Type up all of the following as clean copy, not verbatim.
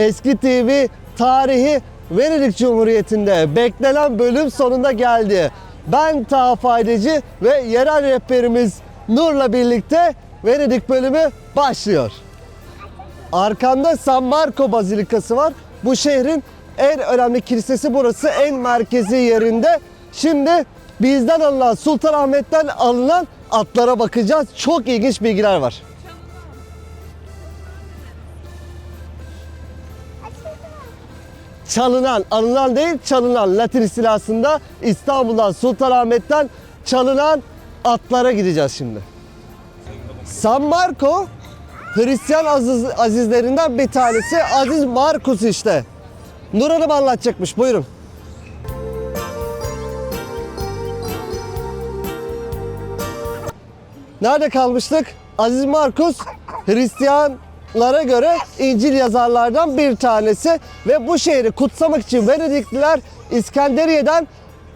Eski TV tarihi Venedik Cumhuriyeti'nde beklenen bölüm sonunda geldi. Ben Taha Faydacı ve yerel rehberimiz Nur'la birlikte Venedik bölümü başlıyor. Arkamda San Marco Bazilikası var. Bu şehrin en önemli kilisesi burası, en merkezi yerinde. Şimdi bizden alınan, Sultanahmet'ten alınan atlara bakacağız. Çok ilginç bilgiler var. Çalınan, alınan değil, çalınan. Latin istilasında İstanbul'dan, Sultanahmet'ten çalınan atlara gideceğiz şimdi. San Marco, Hristiyan azizlerinden bir tanesi. Aziz Markus işte. Nur Hanım anlatacakmış, buyurun. Nerede kalmıştık? Aziz Markus, Hristiyanlara göre İncil yazarlardan bir tanesi ve bu şehri kutsamak için Venedikliler İskenderiye'den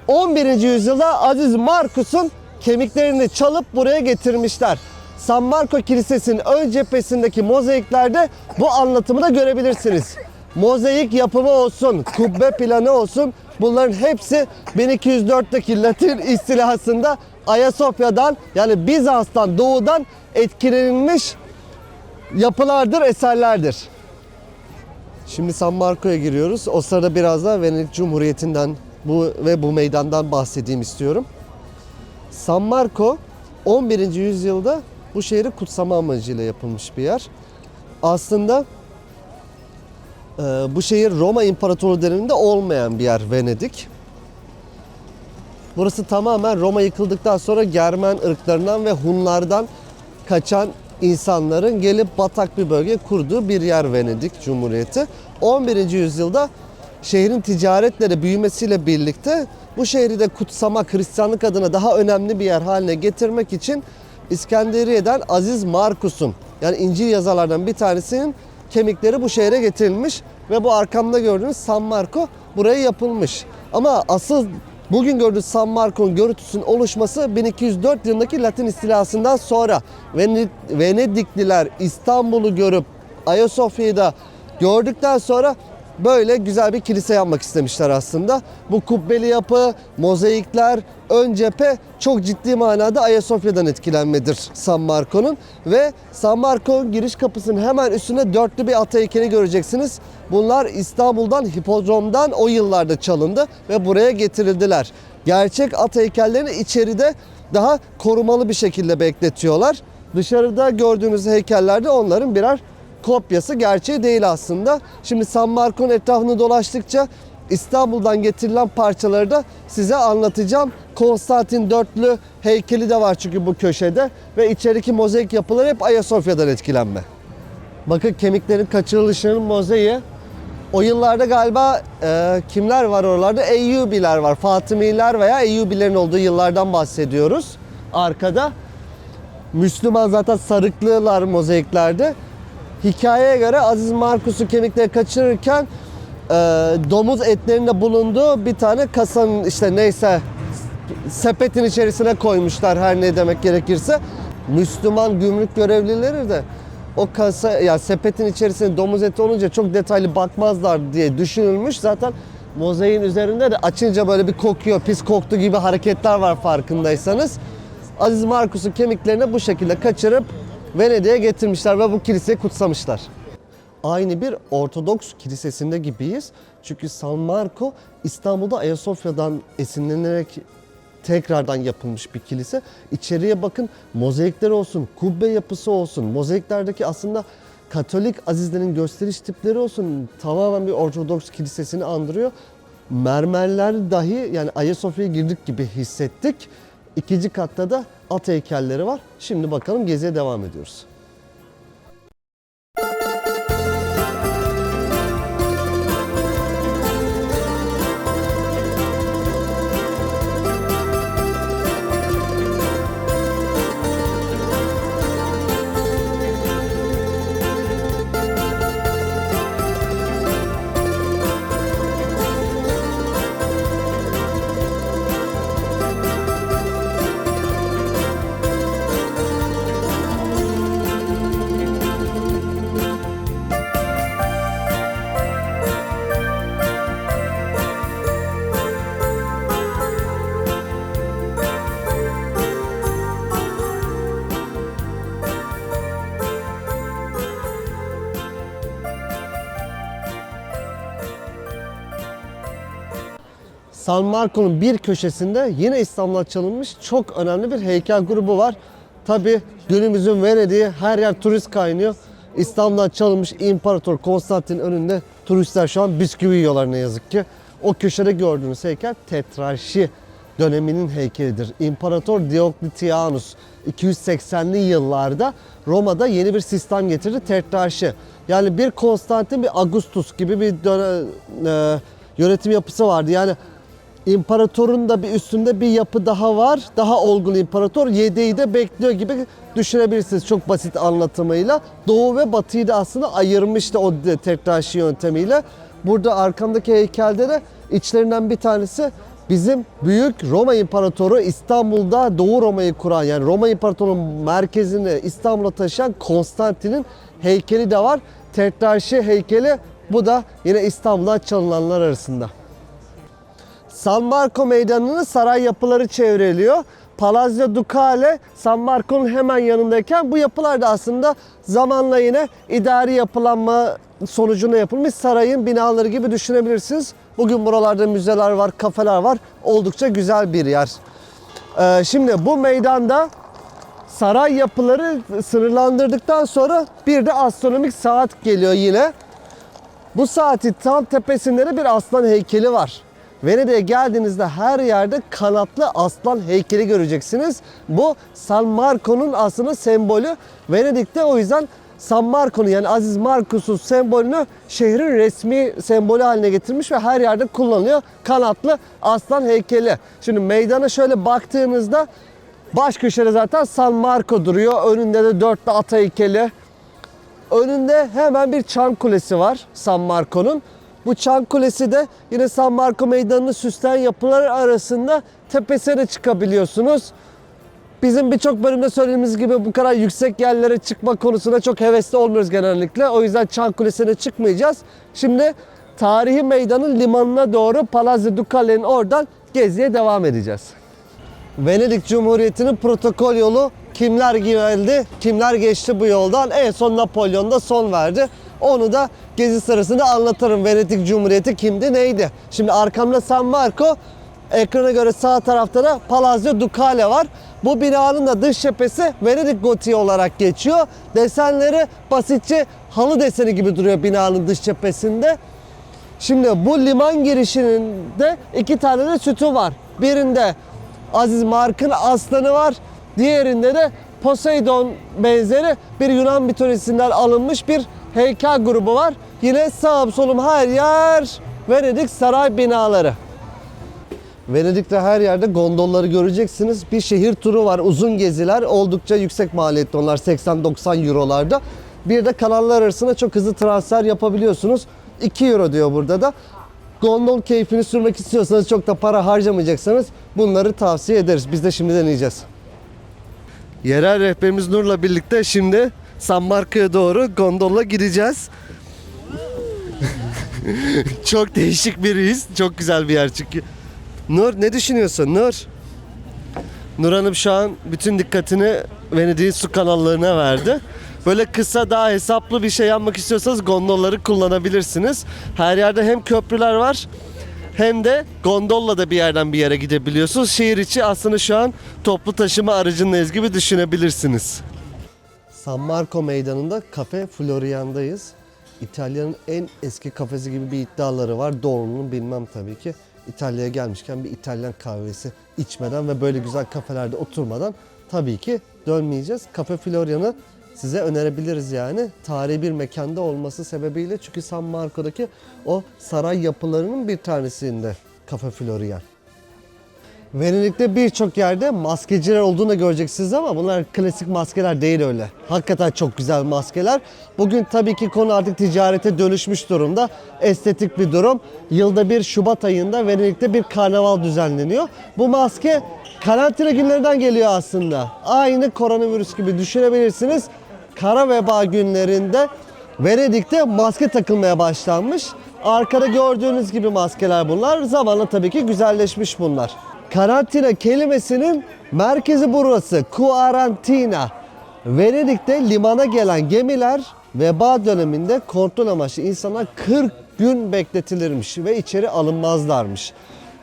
11. yüzyılda Aziz Markus'un kemiklerini çalıp buraya getirmişler. San Marco Kilisesi'nin ön cephesindeki mozaiklerde bu anlatımı da görebilirsiniz. Mozaik yapımı olsun, kubbe planı olsun, bunların hepsi 1204'teki Latin istilasında Ayasofya'dan, yani Bizans'tan, doğudan etkilenilmiş yapılardır, eserlerdir. Şimdi San Marco'ya giriyoruz. O sırada biraz da Venedik Cumhuriyeti'nden bu meydandan bahsedeyim istiyorum. San Marco 11. yüzyılda bu şehri kutsama amacıyla yapılmış bir yer. Aslında bu şehir Roma İmparatorluğu döneminde olmayan bir yer, Venedik. Burası tamamen Roma yıkıldıktan sonra Germen ırklarından ve Hunlardan kaçan insanların gelip batak bir bölge kurduğu bir yer Venedik Cumhuriyeti. 11. yüzyılda şehrin ticaretle büyümesiyle birlikte bu şehri de kutsamak, Hristiyanlık adına daha önemli bir yer haline getirmek için İskenderiye'den Aziz Markus'un, yani İncil yazarlardan bir tanesinin kemikleri bu şehre getirilmiş ve bu arkamda gördüğünüz San Marco buraya yapılmış. Ama asıl bugün gördüğünüz San Marco'nun görüntüsünün oluşması 1204 yılındaki Latin istilasından sonra. Venedikliler İstanbul'u görüp Ayasofya'yı da gördükten sonra böyle güzel bir kilise yapmak istemişler aslında. Bu kubbeli yapı, mozaikler, ön cephe çok ciddi manada Ayasofya'dan etkilenmedir San Marco'nun. Ve San Marco giriş kapısının hemen üstünde dörtlü bir at heykeli göreceksiniz. Bunlar İstanbul'dan, hipodromdan o yıllarda çalındı ve buraya getirildiler. Gerçek at heykellerini içeride daha korumalı bir şekilde bekletiyorlar. Dışarıda gördüğünüz heykeller de onların birer kopyası, gerçeği değil aslında. Şimdi San Marco'nun etrafını dolaştıkça İstanbul'dan getirilen parçaları da size anlatacağım. Konstantin dörtlü heykeli de var çünkü bu köşede ve içerideki mozaik yapıları hep Ayasofya'dan etkilenme. Bakın kemiklerin kaçırılışının mozaiği. O yıllarda galiba kimler var oralarda? Eyyubiler var, Fatımiler veya Eyyubilerin olduğu yıllardan bahsediyoruz. Arkada Müslüman zaten sarıklılar mozaiklerde. Hikayeye göre Aziz Markus'u kemikleri kaçırırken domuz etlerinde bulunduğu bir tane kasanın, işte neyse, sepetin içerisine koymuşlar, her ne demek gerekirse. Müslüman gümrük görevlileri de o kasa, yani sepetin içerisinde domuz eti olunca çok detaylı bakmazlar diye düşünülmüş. Zaten mozaiğin üzerinde de açınca böyle bir kokuyor, pis koktu gibi hareketler var farkındaysanız. Aziz Markus'un kemiklerini bu şekilde kaçırıp Venedik'e getirmişler ve bu kiliseyi kutsamışlar. Aynı bir Ortodoks kilisesinde gibiyiz. Çünkü San Marco İstanbul'da Ayasofya'dan esinlenerek tekrardan yapılmış bir kilise. İçeriye bakın, mozaikleri olsun, kubbe yapısı olsun, mozaiklerdeki aslında Katolik azizlerin gösteriş tipleri olsun, tamamen bir Ortodoks kilisesini andırıyor. Mermerler dahi, yani Ayasofya'ya girdik gibi hissettik. İkinci katta da at heykelleri var. Şimdi bakalım, geziye devam ediyoruz. San Marco'nun bir köşesinde yine İstanbul'da çalınmış çok önemli bir heykel grubu var. Tabi günümüzün Venedik'i, her yer turist kaynıyor. İstanbul'dan çalınmış İmparator Konstantin önünde turistler şu an bisküvi yiyorlar ne yazık ki. O köşede gördüğünüz heykel Tetrarşi döneminin heykelidir. İmparator Diocletianus 280'li yıllarda Roma'da yeni bir sistem getirdi. Tetrarşi. Yani bir Konstantin, bir Augustus gibi bir yönetim yapısı vardı. Yani imparatorun da bir üstünde bir yapı daha var. Daha olgun imparator yedeği de bekliyor gibi düşünebilirsiniz çok basit anlatımıyla. Doğu ve batıyı da aslında ayırmıştı o Tetrarşi yöntemiyle. Burada arkamdaki heykelde de içlerinden bir tanesi bizim büyük Roma İmparatoru, İstanbul'da Doğu Roma'yı kuran, yani Roma İmparatorluğu'nun merkezini İstanbul'a taşıyan Konstantin'in heykeli de var. Tetrarşi heykeli, bu da yine İstanbul'dan çalınanlar arasında. San Marco Meydanı'nı saray yapıları çevreliyor. Palazzo Ducale San Marco'nun hemen yanındayken bu yapılar da aslında zamanla yine idari yapılanma sonucunda yapılmış sarayın binaları gibi düşünebilirsiniz. Bugün buralarda müzeler var, kafeler var. Oldukça güzel bir yer. Şimdi bu meydanda saray yapıları sınırlandırdıktan sonra bir de astronomik saat geliyor yine. Bu saatin tam tepesinde de bir aslan heykeli var. Venedik'e geldiğinizde her yerde kanatlı aslan heykeli göreceksiniz. Bu San Marco'nun aslında sembolü. Venedik'te o yüzden San Marco'nun, yani Aziz Markus'un sembolünü şehrin resmi sembolü haline getirmiş ve her yerde kullanılıyor. Kanatlı aslan heykeli. Şimdi meydana şöyle baktığınızda baş köşede zaten San Marco duruyor. Önünde de dörtlü at heykeli. Önünde hemen bir çan kulesi var San Marco'nun. Bu çan kulesi de yine San Marco meydanını süsleyen yapılar arasında, tepesine de çıkabiliyorsunuz. Bizim birçok bölümde söylediğimiz gibi bu kadar yüksek yerlere çıkma konusunda çok hevesli olmuyoruz genellikle. O yüzden çan kulesine çıkmayacağız. Şimdi tarihi meydanın limanına doğru Palazzo Ducale'nin oradan geziye devam edeceğiz. Venedik Cumhuriyeti'nin protokol yolu, kimler geldi, kimler geçti bu yoldan. En son Napolyon da son verdi. Onu da gezi sırasında anlatırım. Venedik Cumhuriyeti kimdi, neydi? Şimdi arkamda San Marco, ekrana göre sağ tarafta da Palazzo Ducale var. Bu binanın da dış cephesi Venedik Gotiği olarak geçiyor. Desenleri basitçe halı deseni gibi duruyor binanın dış cephesinde. Şimdi bu liman girişinin de iki tane de sütun var. Birinde Aziz Mark'ın aslanı var. Diğerinde de Poseidon benzeri bir Yunan mitolojisinden alınmış bir heykel grubu var. Yine sağım solum her yer Venedik saray binaları. Venedik'te her yerde gondolları göreceksiniz. Bir şehir turu var, uzun geziler. Oldukça yüksek maliyetli onlar, 80-90 eurolarda. Bir de kanallar arasında çok hızlı transfer yapabiliyorsunuz. 2 euro diyor burada da. Gondol keyfini sürmek istiyorsanız, çok da para harcamayacaksanız bunları tavsiye ederiz. Biz de şimdi deneyeceğiz. Yerel rehberimiz Nur'la birlikte şimdi San Marco'ya doğru gondolla gideceğiz. Çok değişik bir his. Çok güzel bir yer çünkü. Nur, ne düşünüyorsun Nur? Nur Hanım şu an bütün dikkatini Venedik'in su kanallarına verdi. Böyle kısa, daha hesaplı bir şey yapmak istiyorsanız gondolları kullanabilirsiniz. Her yerde hem köprüler var hem de gondolla da bir yerden bir yere gidebiliyorsunuz. Şehir içi aslında şu an toplu taşıma aracındayız gibi düşünebilirsiniz. San Marco meydanında Cafe Florian'dayız. İtalya'nın en eski kafesi gibi bir iddiaları var. Doğruluğunu bilmem tabii ki. İtalya'ya gelmişken bir İtalyan kahvesi içmeden ve böyle güzel kafelerde oturmadan tabii ki dönmeyeceğiz. Cafe Florian'ı size önerebiliriz yani. Tarihi bir mekanda olması sebebiyle, çünkü San Marco'daki o saray yapılarının bir tanesinde Cafe Florian. Venedik'te birçok yerde maskeciler olduğunu da göreceksiniz ama bunlar klasik maskeler değil öyle. Hakikaten çok güzel maskeler. Bugün tabii ki konu artık ticarete dönüşmüş durumda. Estetik bir durum. Yılda bir Şubat ayında Venedik'te bir karnaval düzenleniyor. Bu maske karantina günlerinden geliyor aslında. Aynı koronavirüs gibi düşünebilirsiniz. Kara veba günlerinde Venedik'te maske takılmaya başlanmış. Arkada gördüğünüz gibi maskeler bunlar. Zamanla tabii ki güzelleşmiş bunlar. Karantina kelimesinin merkezi burası. Quarantina. Venedik'te limana gelen gemiler veba döneminde kontrol amaçlı insanlar 40 gün bekletilirmiş ve içeri alınmazlarmış.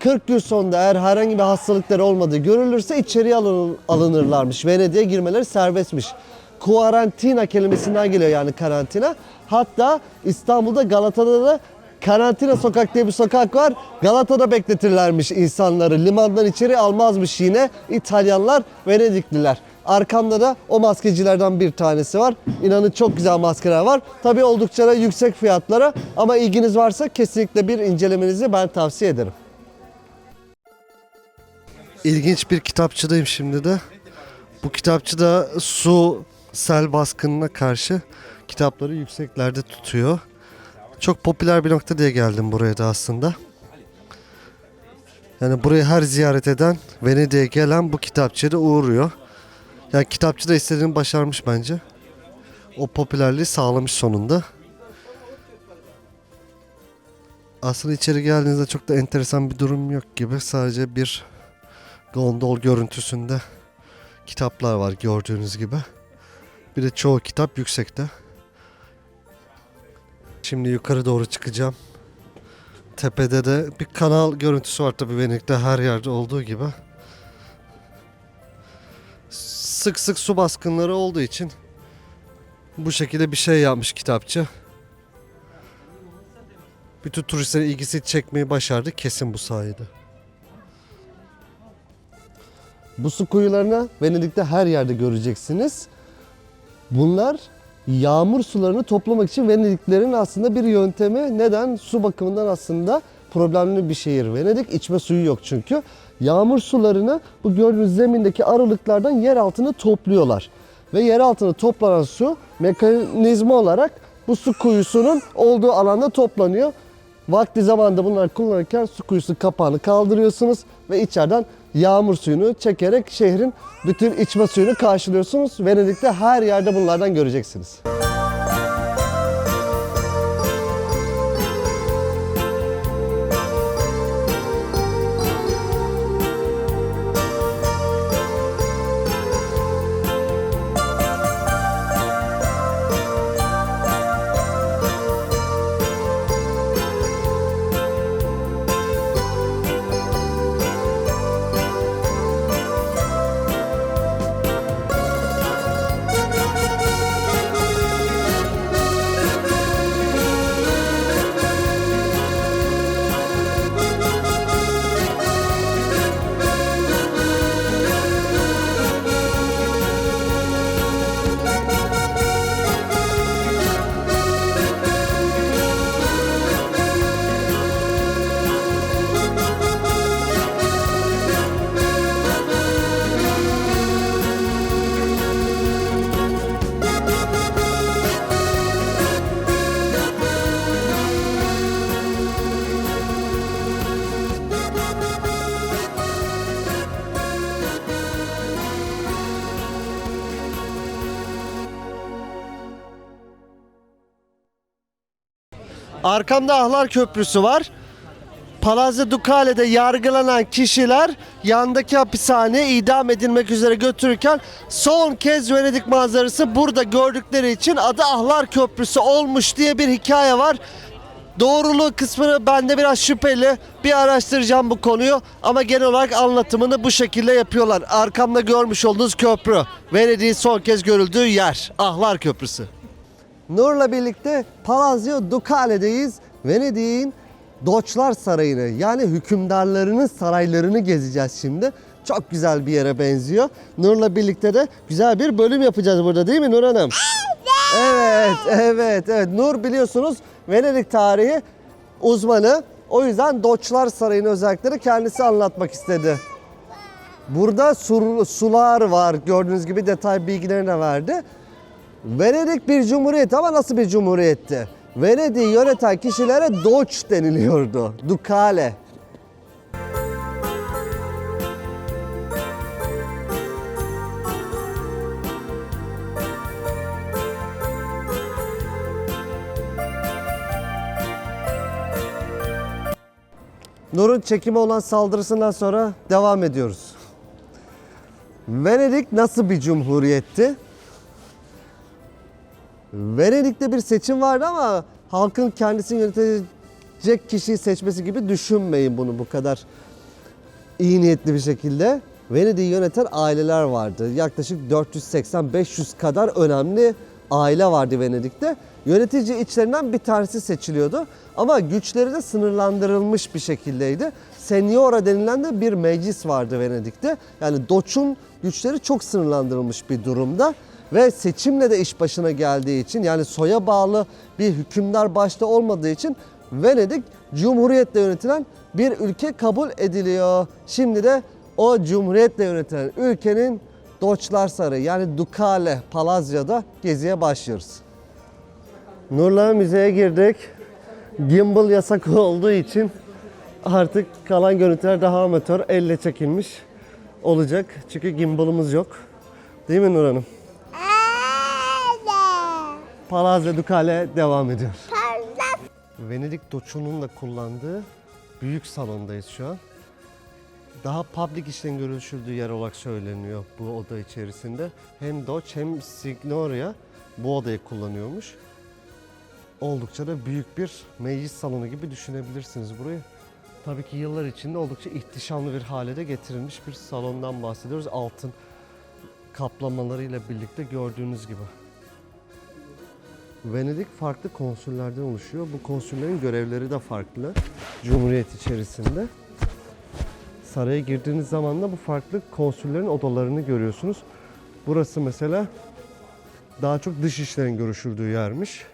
40 gün sonunda eğer herhangi bir hastalıkları olmadığı görülürse içeriye alınırlarmış. Venedik'e girmeleri serbestmiş. Kuarantina kelimesinden geliyor, yani karantina. Hatta İstanbul'da, Galata'da da Karantina Sokak diye bir sokak var. Galata'da bekletirlermiş insanları. Limandan içeri almazmış yine İtalyanlar, Venedikliler. Arkamda da o maskecilerden bir tanesi var. İnanın çok güzel maskeler var. Tabii oldukça da yüksek fiyatlara, ama ilginiz varsa kesinlikle bir incelemenizi ben tavsiye ederim. İlginç bir kitapçıdayım şimdi de. Bu kitapçıda su, sel baskınına karşı kitapları yükseklerde tutuyor. Çok popüler bir nokta diye geldim buraya da aslında. Yani burayı her ziyaret eden, Venedik'e gelen bu kitapçıya da uğruyor. Yani kitapçı da istediğini başarmış bence. O popülerliği sağlamış sonunda. Aslında içeri geldiğinizde çok da enteresan bir durum yok gibi. Sadece bir gondol görüntüsünde kitaplar var gördüğünüz gibi. Bir de çoğu kitap yüksekte. Şimdi yukarı doğru çıkacağım. Tepede de bir kanal görüntüsü var tabii, Venedik'te her yerde olduğu gibi. Sık sık su baskınları olduğu için bu şekilde bir şey yapmış kitapçı. Bütün turistlerin ilgisini çekmeyi başardı kesin bu sayede. Bu su kuyularını Venedik'te her yerde göreceksiniz. Bunlar yağmur sularını toplamak için Venediklilerin aslında bir yöntemi. Neden? Su bakımından aslında problemli bir şehir Venedik. İçme suyu yok çünkü. Yağmur sularını bu gördüğünüz zemindeki aralıklardan yer altına topluyorlar. Ve yer altına toplanan su mekanizma olarak bu su kuyusunun olduğu alanda toplanıyor. Vakti zamanında bunları kullanırken su kuyusu kapağını kaldırıyorsunuz ve içeriden yağmur suyunu çekerek şehrin bütün içme suyunu karşılıyorsunuz. Venedik'te her yerde bunlardan göreceksiniz. Arkamda Ahlar Köprüsü var. Palazzo Ducale'de yargılanan kişiler yandaki hapishaneye idam edilmek üzere götürürken son kez Venedik manzarası burada gördükleri için adı Ahlar Köprüsü olmuş diye bir hikaye var. Doğruluğu kısmını bende biraz şüpheli. Bir araştıracağım bu konuyu ama genel olarak anlatımını bu şekilde yapıyorlar. Arkamda görmüş olduğunuz köprü, Venedik'in son kez görüldüğü yer, Ahlar Köprüsü. Nur'la birlikte Palazzo Ducale'deyiz. Venedik'in Doçlar Sarayı'nı, yani hükümdarlarının saraylarını gezeceğiz şimdi. Çok güzel bir yere benziyor. Nur'la birlikte de güzel bir bölüm yapacağız burada, değil mi Nur Hanım? Evet. Nur biliyorsunuz Venedik tarihi uzmanı. O yüzden Doçlar Sarayı'nın özellikleri kendisi anlatmak istedi. Burada sular var. Gördüğünüz gibi detay bilgilerini de verdi. Venedik bir cumhuriyet, ama nasıl bir cumhuriyetti? Venedik'i yöneten kişilere Doç deniliyordu. Ducale. Nur'un çekime olan saldırısından sonra devam ediyoruz. Venedik nasıl bir cumhuriyetti? Venedik'te bir seçim vardı ama halkın kendisini yönetecek kişiyi seçmesi gibi düşünmeyin bunu bu kadar iyi niyetli bir şekilde Venedik'i yöneten aileler vardı. Yaklaşık 480-500 kadar önemli aile vardı Venedik'te. Yönetici içlerinden bir tanesi seçiliyordu. Ama güçleri de sınırlandırılmış bir şekildeydi. Seniora denilen de bir meclis vardı Venedik'te. Yani Doç'un güçleri çok sınırlandırılmış bir durumda. Ve seçimle de iş başına geldiği için, yani soya bağlı bir hükümdar başta olmadığı için Venedik cumhuriyetle yönetilen bir ülke kabul ediliyor. Şimdi de o cumhuriyetle yönetilen ülkenin Doçlar Sarayı, yani Ducale Palazzio'da geziye başlıyoruz. Nurla müzeye girdik. Gimbal yasak olduğu için artık kalan görüntüler daha amatör, elle çekilmiş olacak. Çünkü gimbalımız yok. Değil mi Nur Hanım? Palazzo Ducale devam ediyor. Venedik Doçu'nun da kullandığı büyük salondayız şu an. Daha public işlerin görüşüldüğü yer olarak söyleniyor bu oda içerisinde. Hem Doç hem Signoria bu odayı kullanıyormuş. Oldukça da büyük bir meclis salonu gibi düşünebilirsiniz burayı. Tabii ki yıllar içinde oldukça ihtişamlı bir hale de getirilmiş bir salondan bahsediyoruz. Altın kaplamalarıyla birlikte gördüğünüz gibi. Venedik farklı konsüllerden oluşuyor. Bu konsüllerin görevleri de farklı Cumhuriyet içerisinde. Saraya girdiğiniz zaman da bu farklı konsüllerin odalarını görüyorsunuz. Burası mesela daha çok dış işlerin görüşüldüğü yermiş.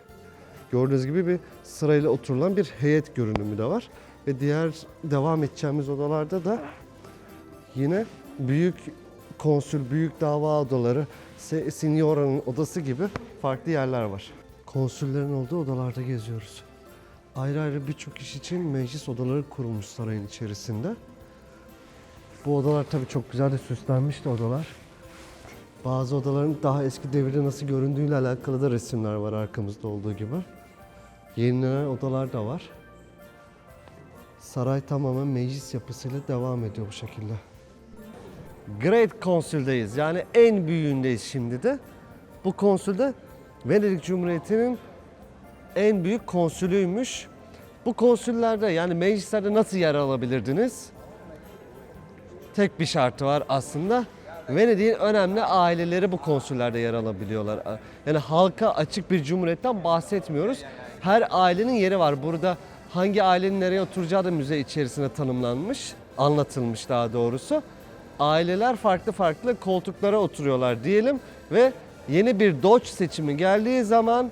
Gördüğünüz gibi bir sırayla oturulan bir heyet görünümü de var. Ve diğer devam edeceğimiz odalarda da yine büyük konsül, büyük dava odaları, Signora'nın odası gibi farklı yerler var. Konsüllerin olduğu odalarda geziyoruz. Ayrı ayrı birçok iş için meclis odaları kurulmuş sarayın içerisinde. Bu odalar tabii çok güzel de süslenmişti odalar. Bazı odaların daha eski devirde nasıl göründüğüyle alakalı da resimler var arkamızda olduğu gibi. Yenilenen odalar da var. Saray tamamen meclis yapısıyla devam ediyor bu şekilde. Great Konsül'deyiz, yani en büyüğündeyiz şimdi de. Bu konsül de Venedik Cumhuriyeti'nin en büyük konsülüymüş. Bu konsüllerde, yani meclislerde nasıl yer alabilirdiniz? Tek bir şartı var aslında. Venedik'in önemli aileleri bu konsüllerde yer alabiliyorlar. Yani halka açık bir cumhuriyetten bahsetmiyoruz. Her ailenin yeri var. Burada hangi ailenin nereye oturacağı da müze içerisinde tanımlanmış, anlatılmış daha doğrusu. Aileler farklı farklı koltuklara oturuyorlar diyelim ve yeni bir Doç seçimi geldiği zaman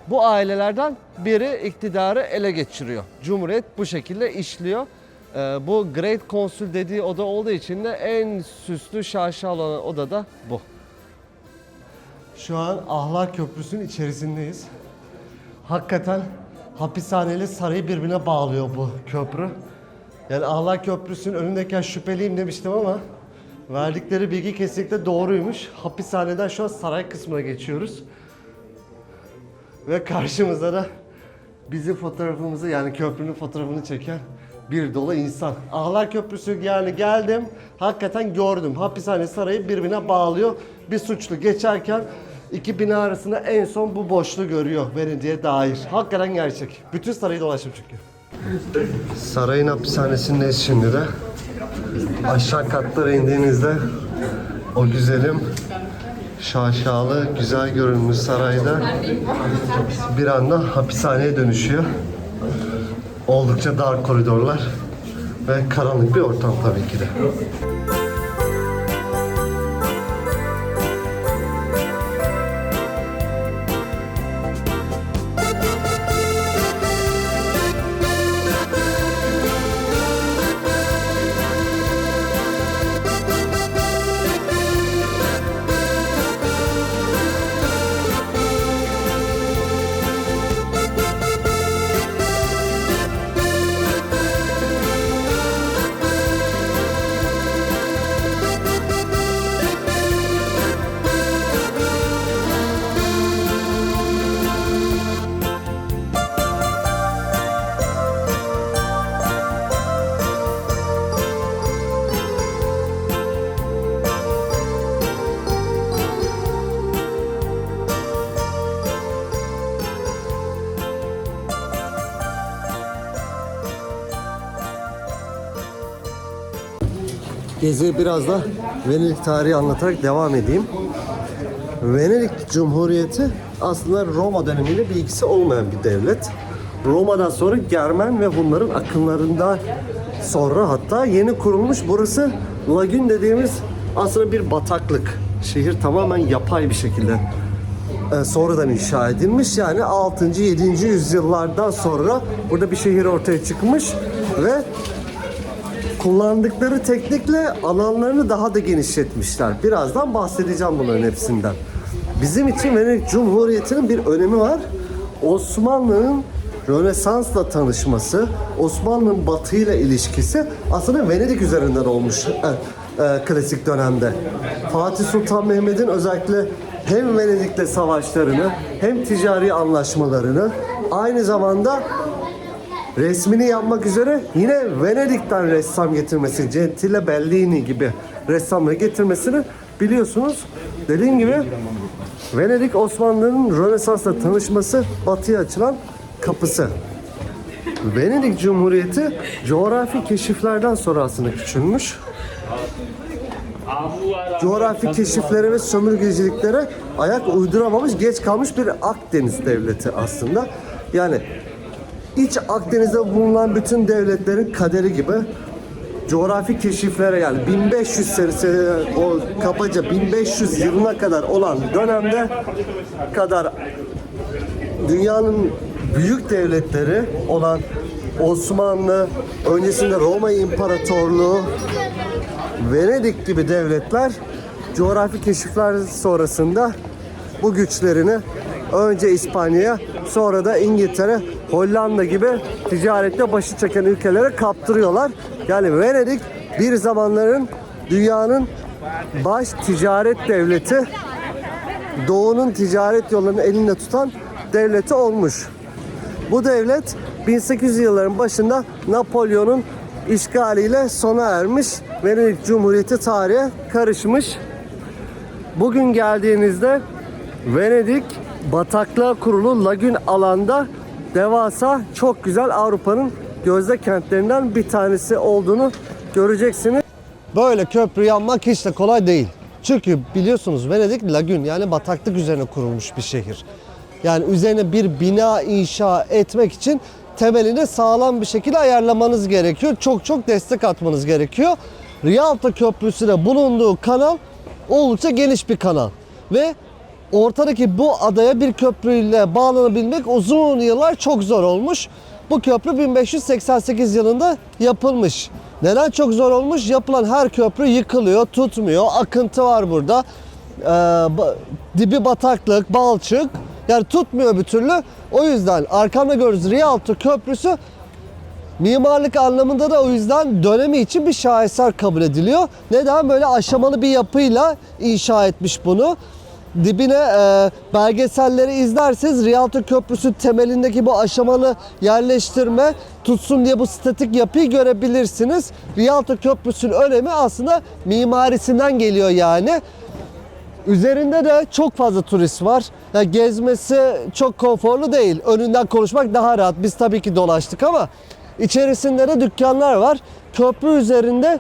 bu ailelerden biri iktidarı ele geçiriyor. Cumhuriyet bu şekilde işliyor. Bu Great Consul dediği oda olduğu için de en süslü, şaşalı olan oda da bu. Şu an Ahlak Köprüsü'nün içerisindeyiz. Hakikaten hapishaneyle sarayı birbirine bağlıyor bu köprü. Yani Ahlak Köprüsü'nün önündeyken şüpheliyim demiştim ama verdikleri bilgi kesinlikle doğruymuş. Hapishaneden şu an saray kısmına geçiyoruz. Ve karşımızda da bizim fotoğrafımızı, yani köprünün fotoğrafını çeken bir dolu insan. Ahlak Köprüsü, yani geldim, hakikaten gördüm. Hapishane sarayı birbirine bağlıyor. Bir suçlu geçerken iki bina arasında en son bu boşluğu görüyor Venedik'e dair. Hakikaten gerçek. Bütün sarayı dolaştım çünkü. Sarayın hapishanesindeyiz şimdi de. Aşağı katlara indiğinizde o güzelim, şaşalı, güzel görünmüş sarayda bir anda hapishaneye dönüşüyor. Oldukça dar koridorlar ve karanlık bir ortam tabii ki de. Geziye biraz da Venedik tarihi anlatarak devam edeyim. Venedik Cumhuriyeti aslında Roma dönemiyle bir ilgisi olmayan bir devlet. Roma'dan sonra Germen ve Hunların akınlarından sonra hatta yeni kurulmuş, burası lagün dediğimiz aslında bir bataklık. Şehir tamamen yapay bir şekilde sonradan inşa edilmiş. Yani 6. 7. yüzyıllardan sonra burada bir şehir ortaya çıkmış ve kullandıkları teknikle alanlarını daha da genişletmişler. Birazdan bahsedeceğim bunların hepsinden. Bizim için Venedik Cumhuriyeti'nin bir önemi var. Osmanlı'nın Rönesans'la tanışması, Osmanlı'nın Batı ile ilişkisi aslında Venedik üzerinden olmuş klasik dönemde. Fatih Sultan Mehmet'in özellikle hem Venedik'le savaşlarını hem ticari anlaşmalarını, aynı zamanda resmini yapmak üzere yine Venedik'ten ressam getirmesi, Gentile Bellini gibi ressamları getirmesini biliyorsunuz. Dediğim gibi Venedik Osmanlı'nın Rönesans'la tanışması, batıya açılan kapısı. Venedik Cumhuriyeti coğrafi keşiflerden sonra aslında küçülmüş. Coğrafi keşiflere ve sömürgeciliklere ayak uyduramamış, geç kalmış bir Akdeniz devleti aslında. Yani İç Akdeniz'de bulunan bütün devletlerin kaderi gibi coğrafi keşiflere, yani 1500 senesi, o kabaca 1500 yılına kadar olan dönemde kadar dünyanın büyük devletleri olan Osmanlı, öncesinde Roma İmparatorluğu, Venedik gibi devletler coğrafi keşifler sonrasında bu güçlerini önce İspanya'ya, sonra da İngiltere, Hollanda gibi ticarette başı çeken ülkelere kaptırıyorlar. Yani Venedik bir zamanların dünyanın baş ticaret devleti, Doğu'nun ticaret yollarını elinde tutan devleti olmuş. Bu devlet 1800 yılların başında Napolyon'un işgaliyle sona ermiş. Venedik Cumhuriyeti tarihe karışmış. Bugün geldiğinizde Venedik bataklığa kurulu lagün alanda devasa, çok güzel, Avrupa'nın gözde kentlerinden bir tanesi olduğunu göreceksiniz. Böyle köprü yapmak hiç de kolay değil. Çünkü biliyorsunuz Venedik lagün, yani bataklık üzerine kurulmuş bir şehir. Yani üzerine bir bina inşa etmek için temelini sağlam bir şekilde ayarlamanız gerekiyor. Çok destek atmanız gerekiyor. Rialto Köprüsü'ne bulunduğu kanal oldukça geniş bir kanal. Ve ortadaki bu adaya bir köprüyle bağlanabilmek uzun yıllar çok zor olmuş. Bu köprü 1588 yılında yapılmış. Neden çok zor olmuş? Yapılan her köprü yıkılıyor, tutmuyor. Akıntı var burada. Dibi bataklık, balçık. Yani tutmuyor bir türlü. O yüzden arkamda gördüğünüz Rialto Köprüsü mimarlık anlamında da o yüzden dönemi için bir şaheser kabul ediliyor. Neden? Böyle aşamalı bir yapıyla inşa etmiş bunu. Dibine belgeselleri izlerseniz Rialto Köprüsü temelindeki bu aşamalı yerleştirme tutsun diye bu statik yapıyı görebilirsiniz. Rialto Köprüsü'nün önemi aslında mimarisinden geliyor yani. Üzerinde de çok fazla turist var. Yani gezmesi çok konforlu değil. Önünden konuşmak daha rahat. Biz tabii ki dolaştık ama içerisinde de dükkanlar var. Köprü üzerinde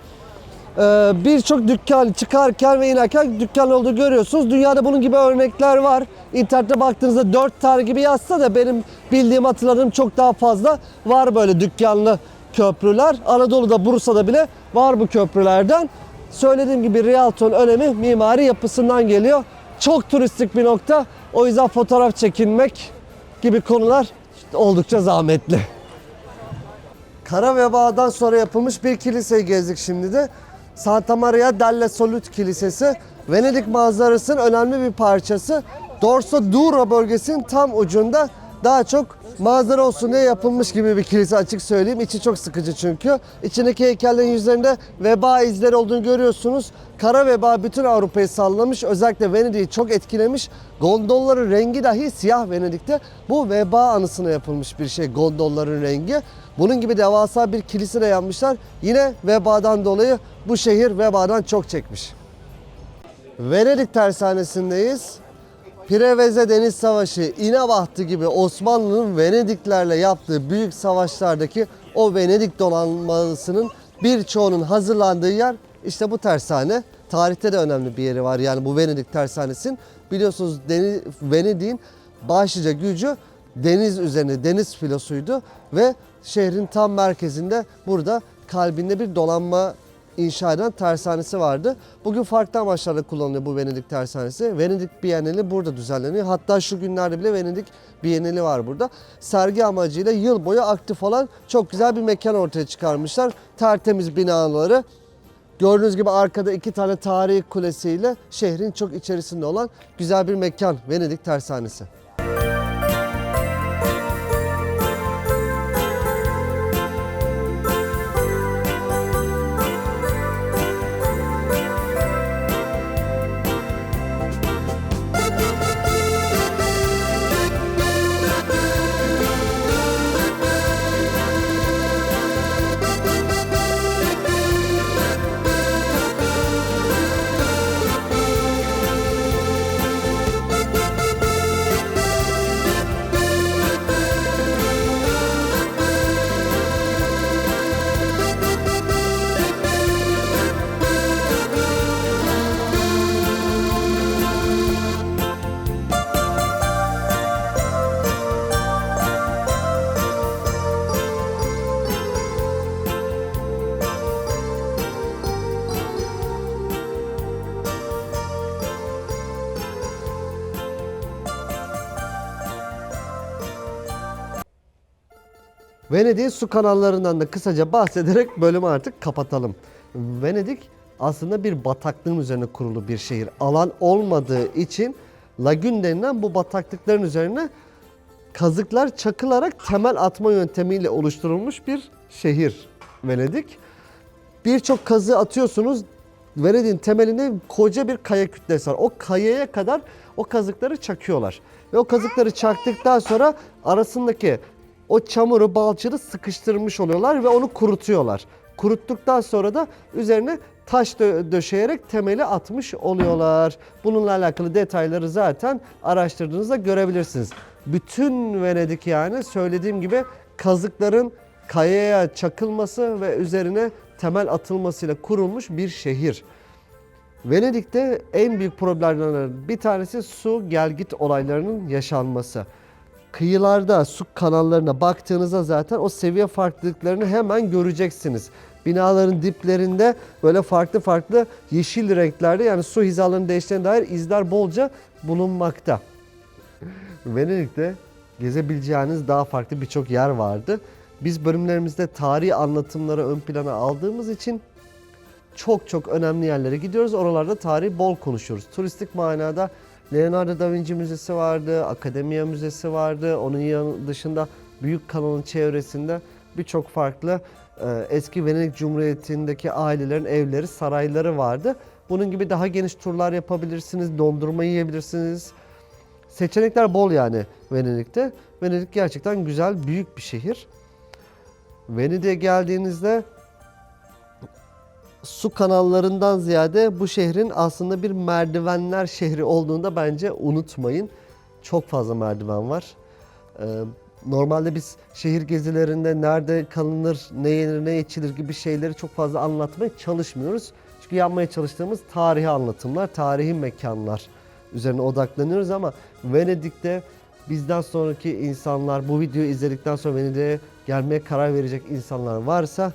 birçok dükkan, çıkarken ve inerken dükkan olduğu görüyorsunuz. Dünyada bunun gibi örnekler var. İnternette baktığınızda 4 tane gibi yazsa da benim bildiğim, hatırladığım çok daha fazla var böyle dükkanlı köprüler. Anadolu'da, Bursa'da bile var bu köprülerden. Söylediğim gibi Rialto'nun önemi mimari yapısından geliyor. Çok turistik bir nokta. O yüzden fotoğraf çekinmek gibi konular oldukça zahmetli. Kara vebadan sonra yapılmış bir kiliseyi gezdik şimdi de. Santa Maria della Salute Kilisesi. Venedik manzarasının önemli bir parçası. Dorso Duro bölgesinin tam ucunda, daha çok manzara olsun diye yapılmış gibi bir kilise, açık söyleyeyim. İçi çok sıkıcı çünkü. İçindeki heykellerin yüzlerinde veba izleri olduğunu görüyorsunuz. Kara veba bütün Avrupa'yı sallamış. Özellikle Venedik'i çok etkilemiş. Gondolların rengi dahi siyah Venedik'te. Bu veba anısına yapılmış bir şey, gondolların rengi. Bunun gibi devasa bir kilise de yapmışlar. Yine vebadan dolayı bu şehir vebadan çok çekmiş. Venedik tersanesindeyiz. Preveze Deniz Savaşı, İnebahtı gibi Osmanlı'nın Venediklerle yaptığı büyük savaşlardaki o Venedik donanmasının birçoğunun hazırlandığı yer İşte bu tersane tarihte de önemli bir yeri var. Yani bu Venedik tersanesinin biliyorsunuz Venedik'in başlıca gücü deniz üzerine, deniz filosuydu ve şehrin tam merkezinde burada kalbinde bir dolanma inşa eden tersanesi vardı. Bugün farklı amaçlarla kullanılıyor bu Venedik tersanesi. Venedik Bienali burada düzenleniyor. Hatta şu günlerde bile Venedik Bienali var burada. Sergi amacıyla yıl boyu aktif olan çok güzel bir mekan ortaya çıkarmışlar. Tertemiz binaları. Gördüğünüz gibi arkada 2 tane tarihi kulesiyle şehrin çok içerisinde olan güzel bir mekan Venedik tersanesi. Venedik'in su kanallarından da kısaca bahsederek bölümü artık kapatalım. Venedik aslında bir bataklığın üzerine kurulu bir şehir. Alan olmadığı için lagün denilen bu bataklıkların üzerine kazıklar çakılarak temel atma yöntemiyle oluşturulmuş bir şehir Venedik. Birçok kazı atıyorsunuz. Venedik'in temelinde koca bir kaya kütlesi var. O kayaya kadar o kazıkları çakıyorlar. Ve o kazıkları çaktıktan sonra arasındaki o çamuru, balçığı sıkıştırmış oluyorlar ve onu kurutuyorlar. Kuruttuktan sonra da üzerine taş döşeyerek temeli atmış oluyorlar. Bununla alakalı detayları zaten araştırdığınızda görebilirsiniz. Bütün Venedik yani söylediğim gibi kazıkların kayaya çakılması ve üzerine temel atılmasıyla kurulmuş bir şehir. Venedik'te en büyük problemlerden bir tanesi su gelgit olaylarının yaşanması. Kıyılarda, su kanallarına baktığınızda zaten o seviye farklılıklarını hemen göreceksiniz. Binaların diplerinde böyle farklı farklı yeşil renklerde yani su hizalarının değiştiğine dair izler bolca bulunmakta. Venedik'te gezebileceğiniz daha farklı birçok yer vardı. Biz bölümlerimizde tarihi anlatımları ön plana aldığımız için çok önemli yerlere gidiyoruz. Oralarda tarihi bol konuşuyoruz. Turistik manada Leonardo da Vinci Müzesi vardı, Akademiya Müzesi vardı. Onun yanı dışında Büyük Kanal'ın çevresinde birçok farklı eski Venedik Cumhuriyeti'ndeki ailelerin evleri, sarayları vardı. Bunun gibi daha geniş turlar yapabilirsiniz, dondurma yiyebilirsiniz. Seçenekler bol yani Venedik'te. Venedik gerçekten güzel, büyük bir şehir. Venedik'e geldiğinizde su kanallarından ziyade bu şehrin aslında bir merdivenler şehri olduğunu da bence unutmayın. Çok fazla merdiven var. Normalde biz şehir gezilerinde nerede kalınır, ne yenir, ne içilir gibi şeyleri çok fazla anlatmaya çalışmıyoruz. Çünkü yapmaya çalıştığımız tarihi anlatımlar, tarihi mekanlar üzerine odaklanıyoruz ama Venedik'te bizden sonraki insanlar, bu videoyu izledikten sonra Venedik'e gelmeye karar verecek insanlar varsa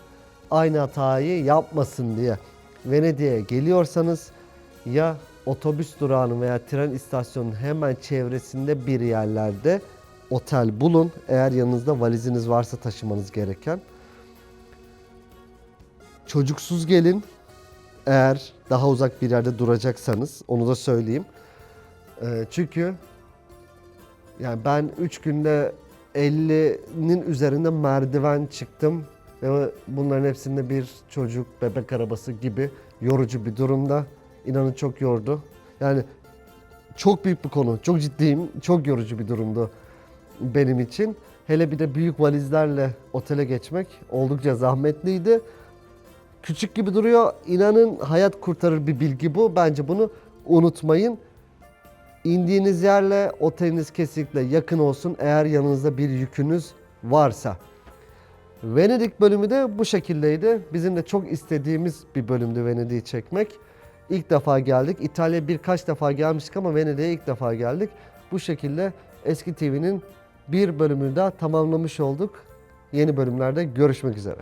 aynı hatayı yapmasın diye Venedik'e geliyorsanız ya otobüs durağının veya tren istasyonunun hemen çevresinde bir yerlerde otel bulun. Eğer yanınızda valiziniz varsa taşımanız gereken. Çocuksuz gelin. Eğer daha uzak bir yerde duracaksanız onu da söyleyeyim. Çünkü yani ben 3 günde 50'nin üzerinde merdiven çıktım. Ve bunların hepsinde bir çocuk, bebek arabası gibi yorucu bir durumda. İnanın çok yordu. Yani çok büyük bir konu, çok ciddiyim, çok yorucu bir durumdu benim için. Hele bir de büyük valizlerle otele geçmek oldukça zahmetliydi. Küçük gibi duruyor, inanın hayat kurtarır bir bilgi bu. Bence bunu unutmayın. İndiğiniz yerle oteliniz kesinlikle yakın olsun eğer yanınızda bir yükünüz varsa. Venedik bölümü de bu şekildeydi. Bizim de çok istediğimiz bir bölümdü Venedik'i çekmek. İlk defa geldik. İtalya'ya birkaç defa gelmiştik ama Venedik'e ilk defa geldik. Bu şekilde Eski TV'nin bir bölümünü daha tamamlamış olduk. Yeni bölümlerde görüşmek üzere.